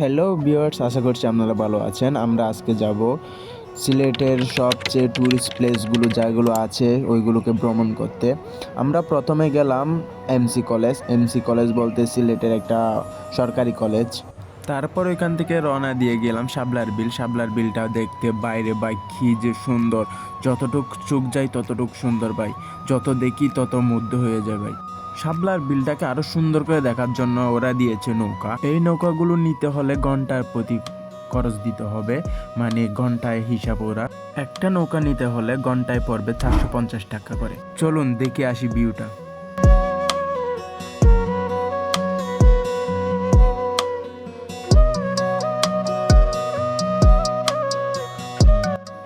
Hello viewers, আশা করছি আপনারা ভালো আছেন। আমরা আজকে যাব সিলেটের সবচেয়ে ট্যুরিস্ট প্লেসগুলো যেগুলো আছে ওইগুলোকে ভ্রমণ করতে। আমরা প্রথমে গেলাম এমসি কলেজ বলতে সিলেটের একটা সরকারি কলেজ। তারপর ওইখান থেকে রওনা দিয়ে গেলাম শাবলার বিলটা দেখতে। বাইরে ভাই কি যে সুন্দর, যতটুক চোখ যায় ততটুক সুন্দর ভাই, যত দেখি তত মুগ্ধ হয়ে যায় ভাই। শাবলার বিলটাকে আরো সুন্দর করে দেখার জন্য ওরা দিয়েছে নৌকা। এই নৌকাগুলো নিতে হলে ঘন্টার প্রতি খরচ দিতে হবে, মানে ঘন্টায় হিসাব। ওরা একটা নৌকা নিতে হলে ঘন্টায় পড়বে 450 টাকা করে। চলুন দেখে আসি ভিউটা।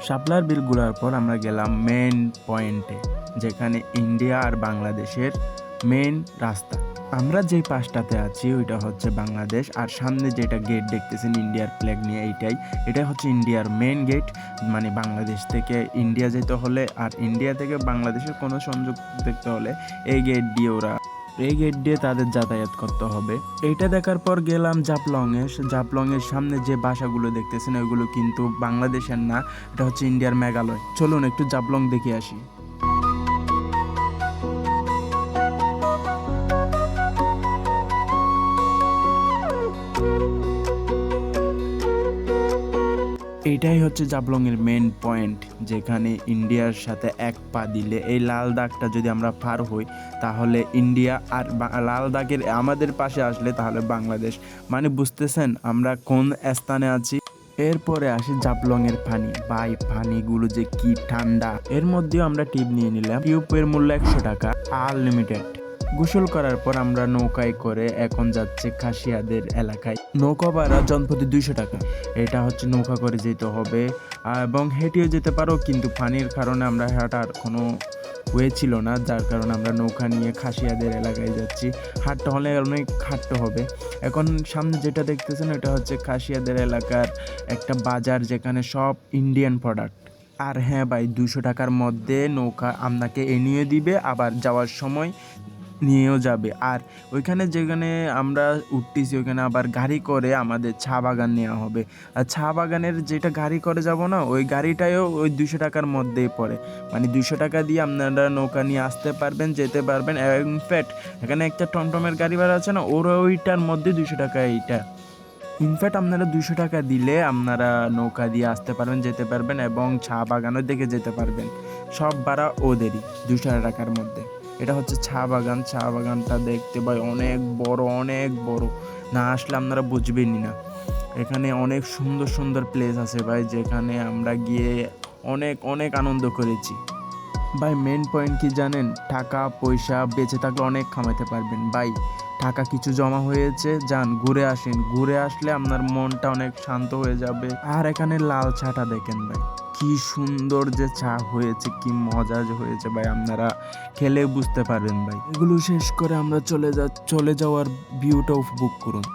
শাপলার বিল ঘোরার পর আমরা গেলাম মেন পয়েন্টে, যেখানে ইন্ডিয়া আর বাংলাদেশের মেন রাস্তা। আমরা যে পাশটাতে আছি ওইটা হচ্ছে বাংলাদেশ, আর সামনে যেটা গেট দেখতেছেন ইন্ডিয়ার ফ্ল্যাগ নিয়ে, এটাই হচ্ছে ইন্ডিয়ার মেন গেট। মানে বাংলাদেশ থেকে ইন্ডিয়া যেতে হলে আর ইন্ডিয়া থেকে বাংলাদেশের কোনো সংযোগ দেখতে হলে এই গেট দিয়ে তাদের যাতায়াত করতে হবে। এইটা দেখার পর গেলাম জাপলংয়ের সামনে যে বাসাগুলো দেখতেছেন ওইগুলো কিন্তু বাংলাদেশের না, এটা হচ্ছে ইন্ডিয়ার মেঘালয়। চলুন একটু জাপলং দেখে আসি। এটাই হচ্ছে জাবলংয়ের মেন পয়েন্ট, যেখানে ইন্ডিয়ার সাথে এক পা দিলে এই লাল দাগটা যদি আমরা পার হই তাহলে ইন্ডিয়া, আর লাল দাগের আমাদের পাশে আসলে তাহলে বাংলাদেশ। মানে বুঝতেছেন আমরা কোন স্থানে আছি। এরপরে আসি জাবলংয়ের পানি। ভাই পানিগুলো যে কি ঠান্ডা। এর মধ্যেও আমরা টিপ নিয়ে নিলাম। টিউবের মূল্য 100 টাকা, আনলিমিটেড। গোসল করার পর আমরা নৌকায় করে এখন যাচ্ছে খাসিয়াদের এলাকায়। নৌকা ভাড়া জনপ্রতি 200 টাকা। এটা হচ্ছে নৌকা করে যেতে হবে, এবং হেঁটেও যেতে পারো, কিন্তু পানির কারণে আমরা হাঁটার কোনো ওয়ে ছিল না, যার কারণে আমরা নৌকা নিয়ে খাসিয়াদের এলাকায় যাচ্ছি। হাঁটতে হলে অনেক হাঁটতে হবে। এখন সামনে যেটা দেখতেছেন এটা হচ্ছে খাসিয়াদের এলাকার একটা বাজার, যেখানে সব ইন্ডিয়ান প্রোডাক্ট। আর হ্যাঁ ভাই, 200 টাকার মধ্যে নৌকা আপনাকে এনিয়ে দিবে, আবার যাওয়ার সময় নিয়েও যাবে। আর ওইখানে যেখানে আমরা উঠতেছি ওইখানে আবার গাড়ি করে আমাদের চা বাগান নেওয়া হবে। আর চা বাগানের যেটা গাড়ি করে যাব না, ওই গাড়িটাও ওই 200 টাকার মধ্যেই পড়ে। মানে 200 টাকা দিয়ে আপনারা নৌকা নিয়ে আসতে পারবেন, যেতে পারবেন। ইনফ্যাক্ট এখানে একটা টমটমের গাড়ি ভাড়া আছে না, ওইটার মধ্যে 200 টাকা এইটা। ইনফ্যাক্ট আপনারা 200 টাকা দিলে আপনারা নৌকা দিয়ে আসতে পারবেন, যেতে পারবেন, এবং চা বাগানের দিকে যেতে পারবেন। সব ভাড়া ওদেরই 200 টাকার মধ্যে। এটা হচ্ছে চা বাগানটা দেখতে ভাই অনেক বড়। না আসলে আপনারা বুঝবেনই না। এখানে অনেক সুন্দর সুন্দর প্লেস আছে ভাই, যেখানে আমরা গিয়ে অনেক আনন্দ করেছি। ভাই মেন পয়েন্ট কি জানেন? টাকা পয়সা বেঁচে থাকলে অনেক কামাইতে পারবেন ভাই। টাকা কিছু জমা হয়েছে, যান ঘুরে আসেন। ঘুরে আসলে আপনার মনটা অনেক শান্ত হয়ে যাবে। আর এখানে লাল চাটা দেখেন ভাই, কি সুন্দর যে চা হয়েছে, কি মজা যে হয়েছে ভাই, আপনারা খেলে বুঝতে পারবেন ভাই। এগুলো শেষ করে আমরা চলে যাওয়ার ভিউটা উপভোগ করুন।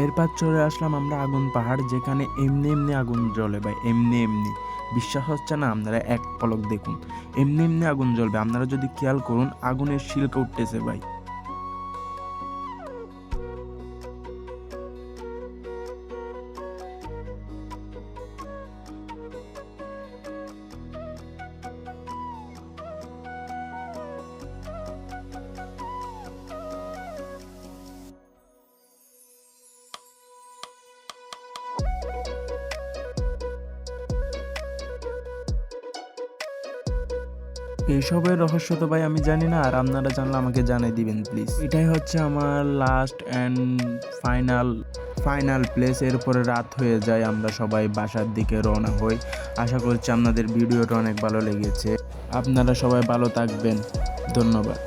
এরপর চলে আসলাম আমরা আগুন পাহাড়, যেখানে এমনি আগুন জ্বলে ভাই, এমনি। বিশ্বাস হচ্ছে না? আপনারা এক পলক দেখুন, এমনি আগুন জ্বলবে। আপনারা যদি খেয়াল করুন আগুনের শিলকা উঠতেছে ভাই। এইসবের রহস্য তো ভাই আমি জানি না, আর আপনারা জানলে আমাকে জানাই দিবেন প্লিজ। এটাই হচ্ছে আমার লাস্ট অ্যান্ড ফাইনাল প্লেস। এরপরে রাত হয়ে যায়, আমরা সবাই বাসার দিকে রওনা হই। আশা করছি আপনাদের ভিডিওটা অনেক ভালো লেগেছে। আপনারা সবাই ভালো থাকবেন। ধন্যবাদ।